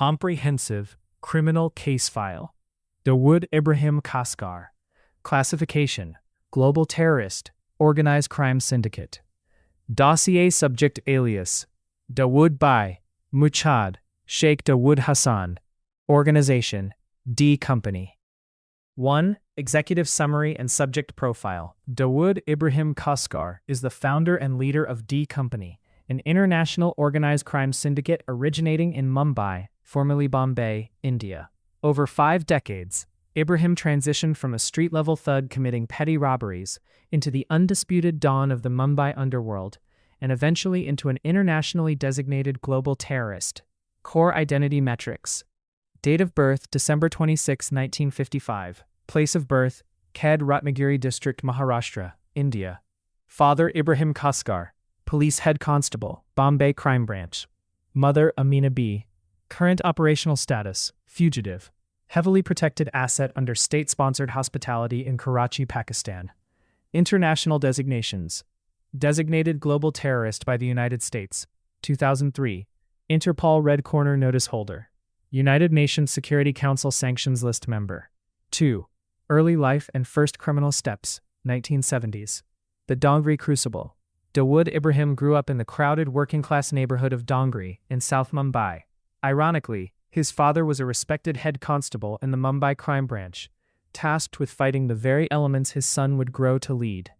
Comprehensive Criminal Case File. Dawood Ibrahim Kaskar. Classification: Global Terrorist, Organized Crime Syndicate. Dossier Subject Alias: Dawood by Muchad Sheikh Dawood Hassan. Organization: D Company. 1. Executive Summary and Subject Profile. Dawood Ibrahim Kaskar is the founder and leader of D Company, an international organized crime syndicate originating in Mumbai, formerly Bombay, India. Over 5 decades, Ibrahim transitioned from a street-level thug committing petty robberies into the undisputed dawn of the Mumbai underworld, and eventually into an internationally designated global terrorist. Core identity metrics. Date of birth: December 26, 1955. Place of birth: Khed, Ratnagiri District, Maharashtra, India. Father: Ibrahim Kaskar, Police Head Constable, Bombay Crime Branch. Mother: Amina B. Current operational status: fugitive. Heavily protected asset under state-sponsored hospitality in Karachi, Pakistan. International designations. Designated global terrorist by the United States, 2003. Interpol Red Corner Notice holder. United Nations Security Council Sanctions List member. 2. Early life and first criminal steps, 1970s. The Dongri Crucible. Dawood Ibrahim grew up in the crowded working-class neighborhood of Dongri in South Mumbai. Ironically, his father was a respected head constable in the Mumbai crime branch, tasked with fighting the very elements his son would grow to lead.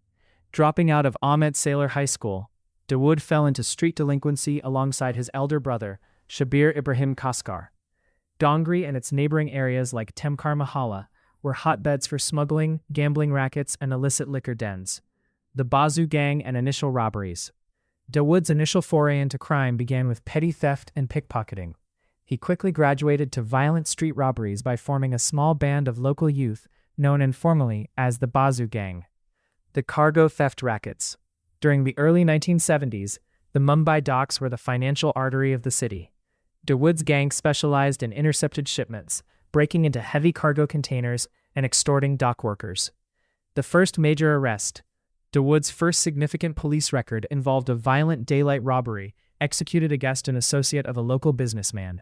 Dropping out of Ahmed Sailor High School, Dawood fell into street delinquency alongside his elder brother, Shabir Ibrahim Kaskar. Dongri and its neighboring areas like Temkar Mahalla were hotbeds for smuggling, gambling rackets, and illicit liquor dens. The Bazoo Gang and initial robberies. Dawood's initial foray into crime began with petty theft and pickpocketing. He quickly graduated to violent street robberies by forming a small band of local youth known informally as the Bazoo Gang. The cargo theft rackets. During the early 1970s, the Mumbai docks were the financial artery of the city. Dawood's gang specialized in intercepted shipments, breaking into heavy cargo containers and extorting dock workers. The first major arrest. Dawood's first significant police record involved a violent daylight robbery executed against an associate of a local businessman.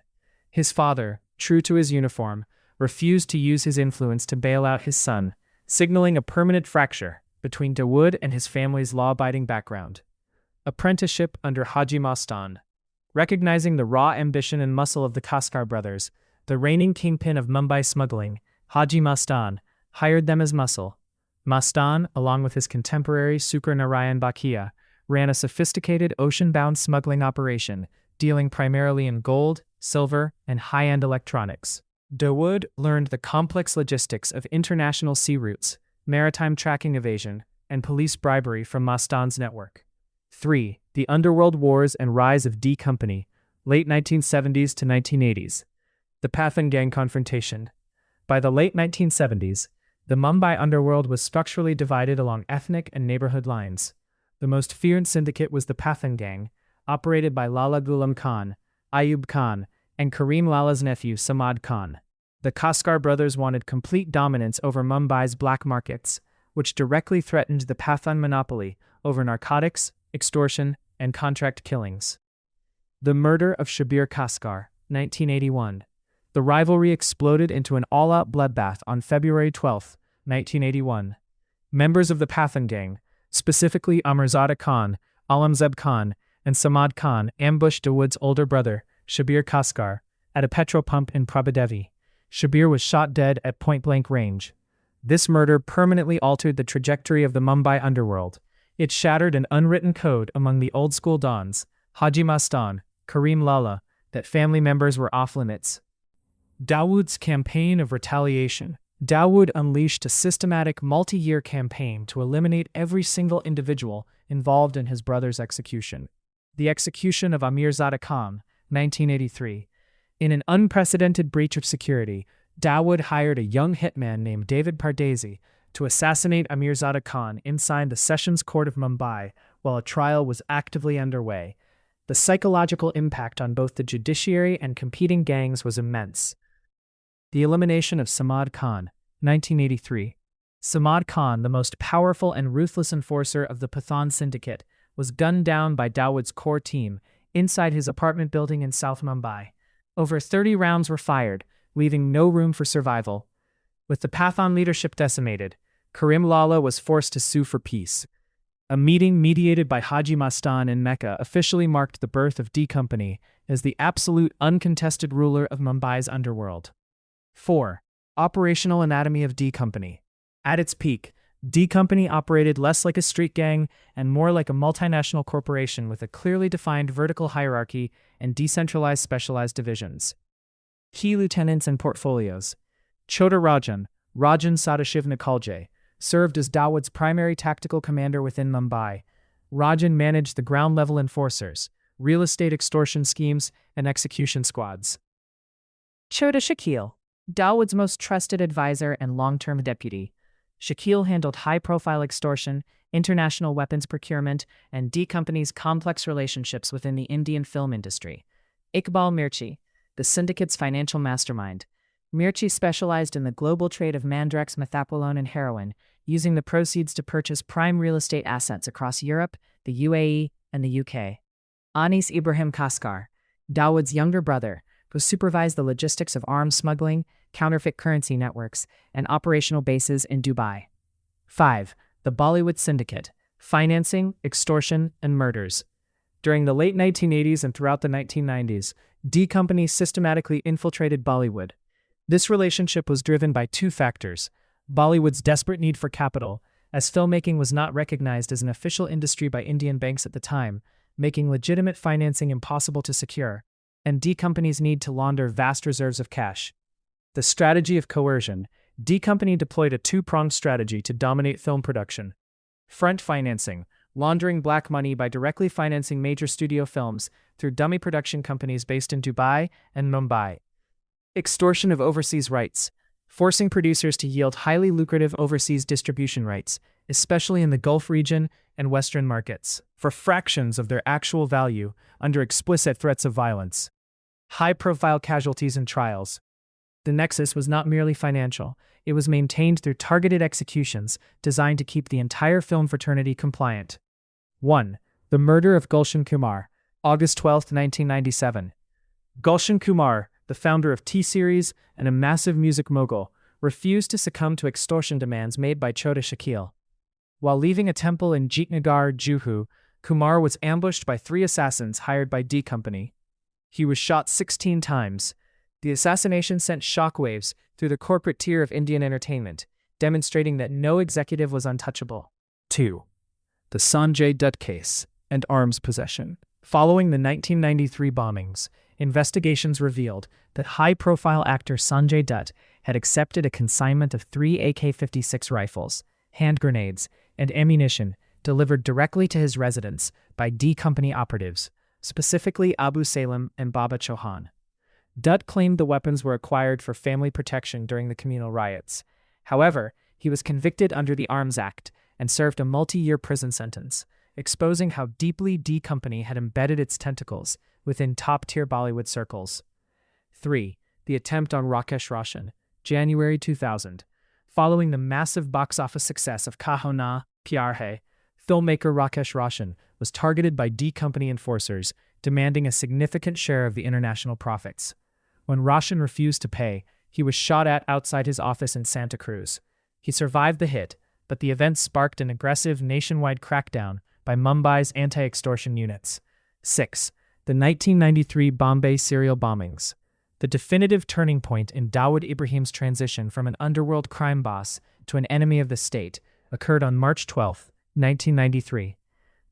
His father, true to his uniform, refused to use his influence to bail out his son, signaling a permanent fracture between Dawood and his family's law-abiding background. Apprenticeship under Haji Mastan. Recognizing the raw ambition and muscle of the Kaskar brothers, the reigning kingpin of Mumbai smuggling, Haji Mastan, hired them as muscle. Mastan, along with his contemporary Sukar Narayan Bakia, ran a sophisticated ocean-bound smuggling operation, dealing primarily in gold, silver, and high-end electronics. Dawood learned the complex logistics of international sea routes, maritime tracking evasion, and police bribery from Mastan's network. 3. The Underworld Wars and Rise of D Company, late 1970s to 1980s. The Pathan Gang Confrontation. By the late 1970s, the Mumbai underworld was structurally divided along ethnic and neighborhood lines. The most feared syndicate was the Pathan Gang, operated by Lala Ghulam Khan, Ayub Khan, and Karim Lala's nephew Samad Khan. The Kaskar brothers wanted complete dominance over Mumbai's black markets, which directly threatened the Pathan monopoly over narcotics, extortion, and contract killings. The murder of Shabir Kaskar, 1981. The rivalry exploded into an all-out bloodbath on February 12, 1981. Members of the Pathan Gang, specifically Amirzada Khan, Alamzeb Khan, and Samad Khan, ambushed Dawood's older brother, Shabir Kaskar, at a petrol pump in Prabhadevi. Shabir was shot dead at point-blank range. This murder permanently altered the trajectory of the Mumbai underworld. It shattered an unwritten code among the old-school dons, Haji Mastan, Karim Lala, that family members were off-limits. Dawood's campaign of retaliation. Dawood unleashed a systematic multi-year campaign to eliminate every single individual involved in his brother's execution. The execution of Amirzada Khan, 1983. In an unprecedented breach of security, Dawood hired a young hitman named David Pardesi to assassinate Amirzada Khan inside the Sessions Court of Mumbai while a trial was actively underway. The psychological impact on both the judiciary and competing gangs was immense. The elimination of Samad Khan, 1983. Samad Khan, the most powerful and ruthless enforcer of the Pathan syndicate, was gunned down by Dawood's core team inside his apartment building in South Mumbai. Over 30 rounds were fired, leaving no room for survival. With the Pathan leadership decimated, Karim Lala was forced to sue for peace. A meeting mediated by Haji Mastan in Mecca officially marked the birth of D Company as the absolute uncontested ruler of Mumbai's underworld. 4. Operational anatomy of D Company. At its peak, D Company operated less like a street gang and more like a multinational corporation with a clearly defined vertical hierarchy and decentralized specialized divisions. Key lieutenants and portfolios. Chota Rajan Sadashiv Nikalje, served as Dawood's primary tactical commander within Mumbai. Rajan managed the ground-level enforcers, real estate extortion schemes, and execution squads. Chota Shakil, Dawood's most trusted advisor and long-term deputy. Shakil handled high-profile extortion, international weapons procurement, and D Company's complex relationships within the Indian film industry. Iqbal Mirchi, the syndicate's financial mastermind. Mirchi specialized in the global trade of Mandrex methapolone and heroin, using the proceeds to purchase prime real estate assets across Europe, the UAE, and the UK. Dawood Ibrahim Kaskar, Dawood's younger brother, who supervised the logistics of arms smuggling, counterfeit currency networks, and operational bases in Dubai. 5. The Bollywood Syndicate, financing, extortion, and murders. During the late 1980s and throughout the 1990s, D Company systematically infiltrated Bollywood. This relationship was driven by two factors: Bollywood's desperate need for capital, as filmmaking was not recognized as an official industry by Indian banks at the time, making legitimate financing impossible to secure, and D Company's need to launder vast reserves of cash. The strategy of coercion. D Company deployed a two-pronged strategy to dominate film production. Front financing, laundering black money by directly financing major studio films through dummy production companies based in Dubai and Mumbai. Extortion of overseas rights, forcing producers to yield highly lucrative overseas distribution rights, especially in the Gulf region and Western markets, for fractions of their actual value under explicit threats of violence. High-profile casualties and trials. The nexus was not merely financial, it was maintained through targeted executions designed to keep the entire film fraternity compliant. 1. The murder of Gulshan Kumar, August 12, 1997. Gulshan Kumar, the founder of T-Series and a massive music mogul, refused to succumb to extortion demands made by Chota Shakil. While leaving a temple in Jeetnagar, Juhu, Kumar was ambushed by 3 assassins hired by D Company. He was shot 16 times. The assassination sent shockwaves through the corporate tier of Indian entertainment, demonstrating that no executive was untouchable. 2. The Sanjay Dutt case and arms possession. Following the 1993 bombings, investigations revealed that high-profile actor Sanjay Dutt had accepted a consignment of 3 AK-56 rifles, hand grenades, and ammunition delivered directly to his residence by D Company operatives, specifically Abu Salim and Baba Chauhan. Dutt claimed the weapons were acquired for family protection during the communal riots. However, he was convicted under the Arms Act and served a multi-year prison sentence, exposing how deeply D Company had embedded its tentacles within top-tier Bollywood circles. 3. The attempt on Rakesh Roshan, January 2000. Following the massive box office success of Kaho Na Pyar Hai, filmmaker Rakesh Roshan was targeted by D Company enforcers, demanding a significant share of the international profits. When Roshan refused to pay, he was shot at outside his office in Santa Cruz. He survived the hit, but the event sparked an aggressive nationwide crackdown by Mumbai's anti-extortion units. 6. The 1993 Bombay serial bombings. The definitive turning point in Dawood Ibrahim's transition from an underworld crime boss to an enemy of the state occurred on March 12, 1993.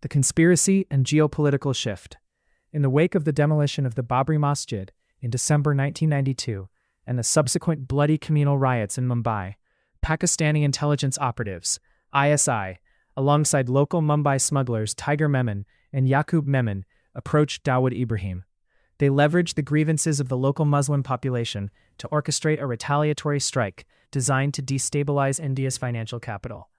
The conspiracy and geopolitical shift. In the wake of the demolition of the Babri Masjid in December 1992 and the subsequent bloody communal riots in Mumbai, Pakistani intelligence operatives, ISI, alongside local Mumbai smugglers Tiger Memon and Yaqub Memon, approached Dawood Ibrahim. They leveraged the grievances of the local Muslim population to orchestrate a retaliatory strike designed to destabilize India's financial capital.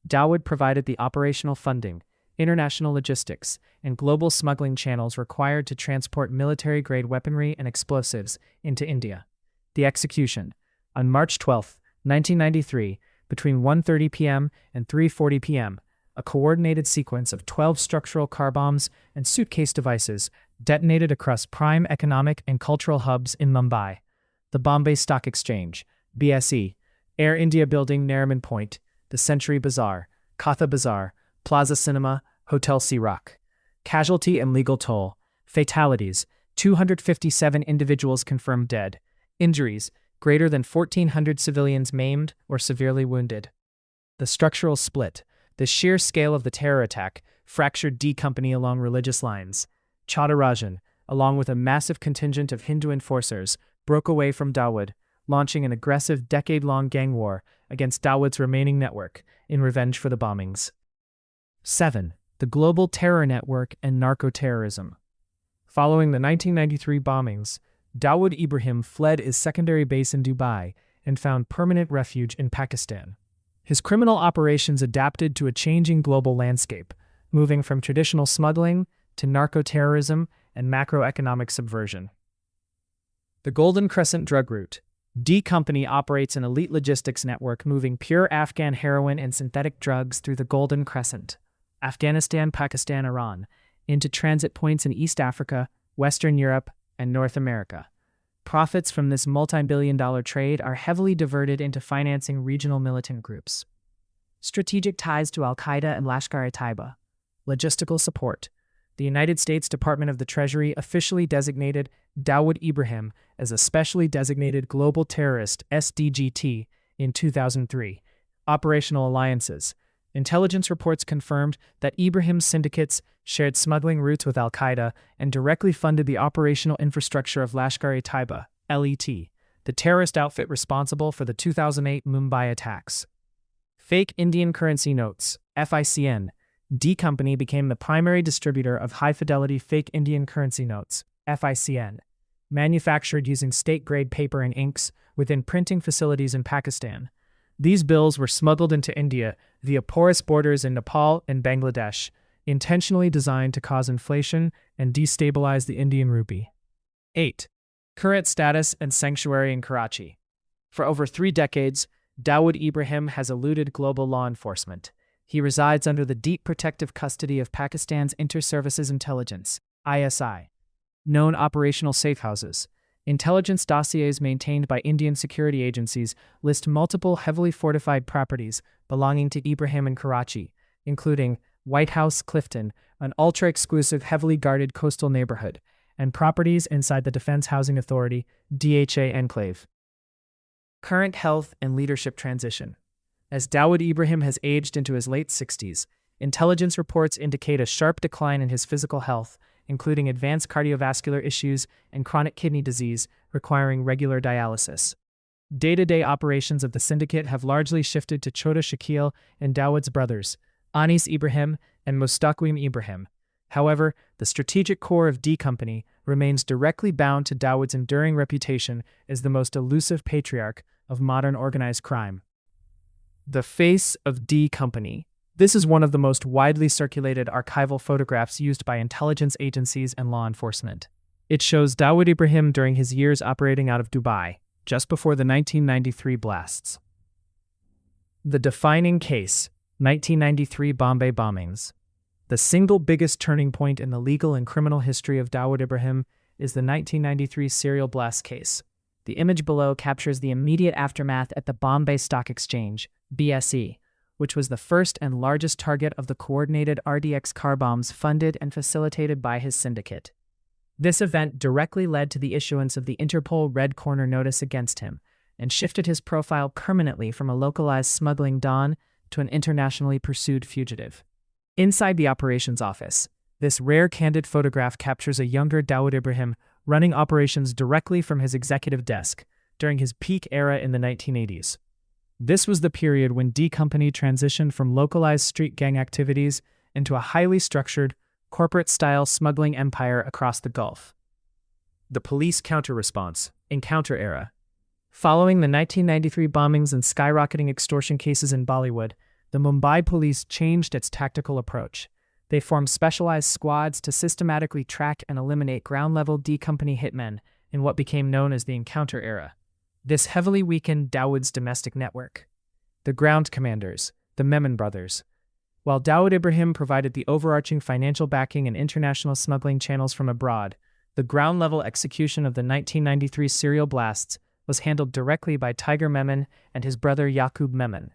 Dawood provided the operational funding, international logistics, and global smuggling channels required to transport military-grade weaponry and explosives into India. The execution. On March 12, 1993, between 1:30 p.m. and 3:40 p.m., a coordinated sequence of 12 structural car bombs and suitcase devices detonated across prime economic and cultural hubs in Mumbai, the Bombay Stock Exchange, BSE, Air India Building Nariman Point, the Century Bazaar, Katha Bazaar, Plaza Cinema, Hotel Sea Rock. Casualty and legal toll. Fatalities, 257 individuals confirmed dead. Injuries, greater than 1,400 civilians maimed or severely wounded. The structural split. The sheer scale of the terror attack fractured D Company along religious lines. Chaudharajan, along with a massive contingent of Hindu enforcers, broke away from Dawood, launching an aggressive decade-long gang war against Dawood's remaining network in revenge for the bombings. 7. The global terror network and narco-terrorism. Following the 1993 bombings, Dawood Ibrahim fled his secondary base in Dubai and found permanent refuge in Pakistan. His criminal operations adapted to a changing global landscape, moving from traditional smuggling to narco-terrorism and macroeconomic subversion. The Golden Crescent drug route. D Company operates an elite logistics network moving pure Afghan heroin and synthetic drugs through the Golden Crescent, Afghanistan, Pakistan, Iran, into transit points in East Africa, Western Europe, and North America. Profits from this multi-billion-dollar trade are heavily diverted into financing regional militant groups. Strategic ties to Al-Qaeda and Lashkar-e-Taiba. Logistical support. The United States Department of the Treasury officially designated Dawood Ibrahim as a specially designated global terrorist (SDGT) in 2003. Operational alliances. Intelligence reports confirmed that Ibrahim's syndicates shared smuggling routes with Al-Qaeda and directly funded the operational infrastructure of Lashkar-e-Taiba (LET), the terrorist outfit responsible for the 2008 Mumbai attacks. Fake Indian currency notes (FICN). D Company became the primary distributor of high-fidelity fake Indian currency notes (FICN), manufactured using state-grade paper and inks within printing facilities in Pakistan. These bills were smuggled into India via porous borders in Nepal and Bangladesh, intentionally designed to cause inflation and destabilize the Indian rupee. 8. Current status and sanctuary in Karachi. For over 3 decades, Dawood Ibrahim has eluded global law enforcement. He resides under the deep protective custody of Pakistan's Inter-Services Intelligence, ISI. Known operational safehouses. Intelligence dossiers maintained by Indian security agencies list multiple heavily fortified properties belonging to Ibrahim in Karachi, including White House Clifton, an ultra-exclusive, heavily guarded coastal neighborhood, and properties inside the Defense Housing Authority, DHA enclave. Current health and leadership transition. As Dawood Ibrahim has aged into his late 60s, intelligence reports indicate a sharp decline in his physical health, including advanced cardiovascular issues and chronic kidney disease requiring regular dialysis. Day-to-day operations of the syndicate have largely shifted to Chota Shakil and Dawood's brothers, Anis Ibrahim and Mustaqim Ibrahim. However, the strategic core of D Company remains directly bound to Dawood's enduring reputation as the most elusive patriarch of modern organized crime. The face of D Company. This is one of the most widely circulated archival photographs used by intelligence agencies and law enforcement. It shows Dawood Ibrahim during his years operating out of Dubai, just before the 1993 blasts. The defining case, 1993 Bombay bombings. The single biggest turning point in the legal and criminal history of Dawood Ibrahim is the 1993 serial blast case. The image below captures the immediate aftermath at the Bombay Stock Exchange, BSE, which was the first and largest target of the coordinated RDX car bombs funded and facilitated by his syndicate. This event directly led to the issuance of the Interpol Red Corner notice against him and shifted his profile permanently from a localized smuggling don to an internationally pursued fugitive. Inside the operations office, this rare candid photograph captures a younger Dawood Ibrahim running operations directly from his executive desk during his peak era in the 1980s. This was the period when D Company transitioned from localized street gang activities into a highly structured, corporate-style smuggling empire across the Gulf. The police counter-response, Encounter era. Following the 1993 bombings and skyrocketing extortion cases in Bollywood, the Mumbai police changed its tactical approach. They formed specialized squads to systematically track and eliminate ground-level D Company hitmen in what became known as the Encounter era. This heavily weakened Dawood's domestic network. The ground commanders, the Memon brothers. While Dawood Ibrahim provided the overarching financial backing and international smuggling channels from abroad, the ground-level execution of the 1993 serial blasts was handled directly by Tiger Memon and his brother Yaqub Memon.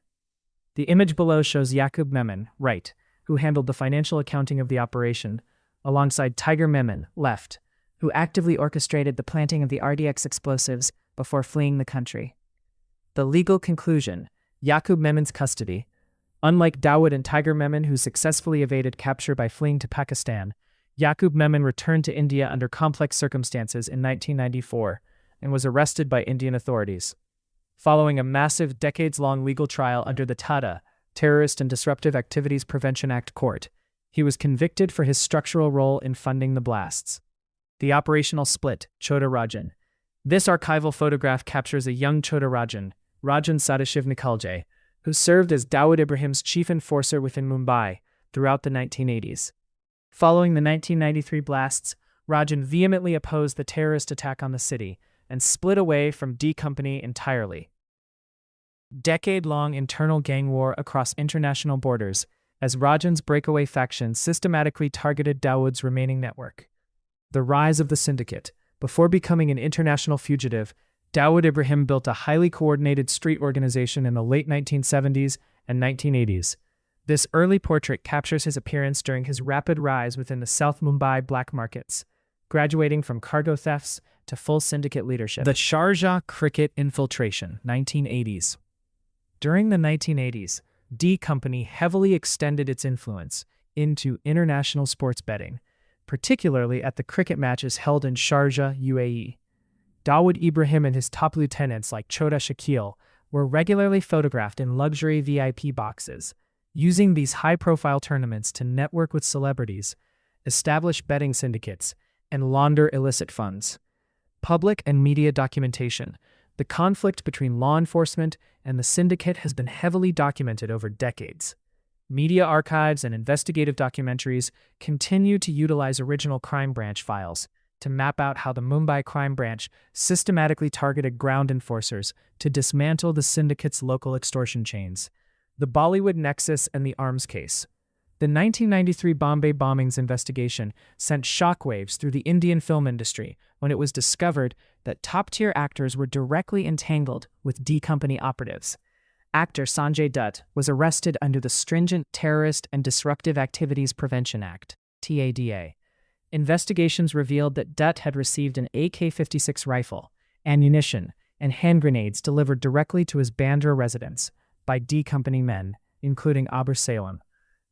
The image below shows Yaqub Memon, right, who handled the financial accounting of the operation, alongside Tiger Memon, left, who actively orchestrated the planting of the RDX explosives before fleeing the country. The legal conclusion: Yaqub Memon's custody. Unlike Dawood and Tiger Memon, who successfully evaded capture by fleeing to Pakistan, Yaqub Memon returned to India under complex circumstances in 1994 and was arrested by Indian authorities. Following a massive, decades-long legal trial under the TADA, Terrorist and Disruptive Activities Prevention Act court, he was convicted for his structural role in funding the blasts. The operational split, Chota Rajan. This archival photograph captures a young Chota Rajan, Rajan Sadashiv Nikalje, who served as Dawood Ibrahim's chief enforcer within Mumbai throughout the 1980s. Following the 1993 blasts, Rajan vehemently opposed the terrorist attack on the city and split away from D Company entirely. Decade-long internal gang war across international borders as Rajan's breakaway faction systematically targeted Dawood's remaining network. The rise of the syndicate. Before becoming an international fugitive, Dawood Ibrahim built a highly coordinated street organization in the late 1970s and 1980s. This early portrait captures his appearance during his rapid rise within the South Mumbai black markets, graduating from cargo thefts to full syndicate leadership. The Sharjah cricket infiltration, 1980s. During the 1980s, D Company heavily extended its influence into international sports betting, particularly at the cricket matches held in Sharjah, UAE. Dawood Ibrahim and his top lieutenants like Chota Shakil were regularly photographed in luxury VIP boxes, using these high-profile tournaments to network with celebrities, establish betting syndicates, and launder illicit funds. Public and media documentation. The conflict between law enforcement and the syndicate has been heavily documented over decades. Media archives and investigative documentaries continue to utilize original crime branch files to map out how the Mumbai crime branch systematically targeted ground enforcers to dismantle the syndicate's local extortion chains. The Bollywood nexus and the arms case. The 1993 Bombay bombings investigation sent shockwaves through the Indian film industry when it was discovered that top-tier actors were directly entangled with D Company operatives. Actor Sanjay Dutt was arrested under the stringent Terrorist and Disruptive Activities Prevention Act, TADA. Investigations revealed that Dutt had received an AK-56 rifle, ammunition, and hand grenades delivered directly to his Bandra residence by D Company men, including Abir Salem.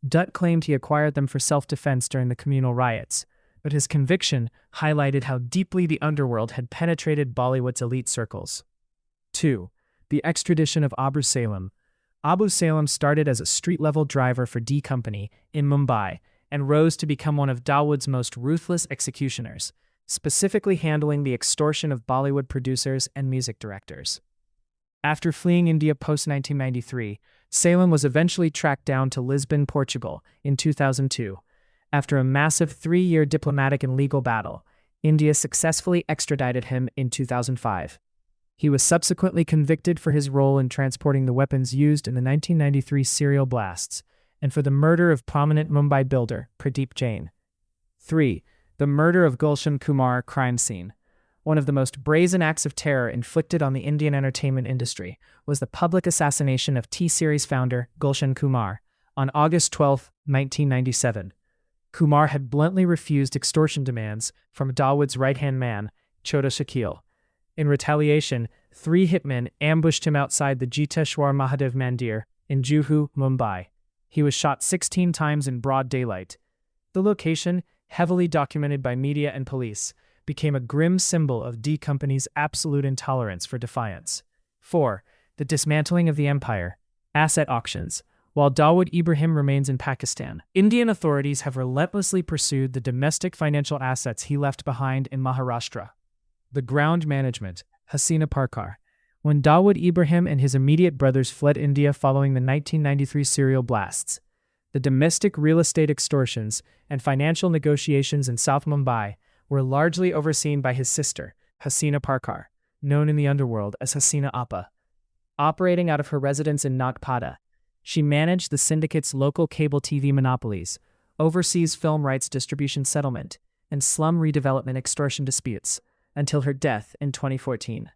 Dutt claimed he acquired them for self-defense during the communal riots, but his conviction highlighted how deeply the underworld had penetrated Bollywood's elite circles. 2. The extradition of Abir Salem. Abu Salem started as a street-level driver for D Company in Mumbai and rose to become one of Dawood's most ruthless executioners, specifically handling the extortion of Bollywood producers and music directors. After fleeing India post-1993, Salem was eventually tracked down to Lisbon, Portugal, in 2002. After a massive 3-year diplomatic and legal battle, India successfully extradited him in 2005. He was subsequently convicted for his role in transporting the weapons used in the 1993 serial blasts and for the murder of prominent Mumbai builder Pradeep Jain. 3. The murder of Gulshan Kumar crime scene. One of the most brazen acts of terror inflicted on the Indian entertainment industry was the public assassination of T-Series founder Gulshan Kumar on August 12, 1997. Kumar had bluntly refused extortion demands from Dawood's right-hand man, Chota Shakil. In retaliation, 3 hitmen ambushed him outside the Jiteshwar Mahadev Mandir in Juhu, Mumbai. He was shot 16 times in broad daylight. The location, heavily documented by media and police, became a grim symbol of D Company's absolute intolerance for defiance. 4. The dismantling of the empire. Asset auctions. While Dawood Ibrahim remains in Pakistan, Indian authorities have relentlessly pursued the domestic financial assets he left behind in Maharashtra. The ground management. Hasina Parkar. When Dawood Ibrahim and his immediate brothers fled India following the 1993 serial blasts, the domestic real estate extortions and financial negotiations in South Mumbai were largely overseen by his sister, Hasina Parkar, known in the underworld as Hasina Appa. Operating out of her residence in Nagpada, She managed the syndicate's local cable TV monopolies, overseas film rights distribution settlement, and slum redevelopment extortion disputes, until her death in 2014.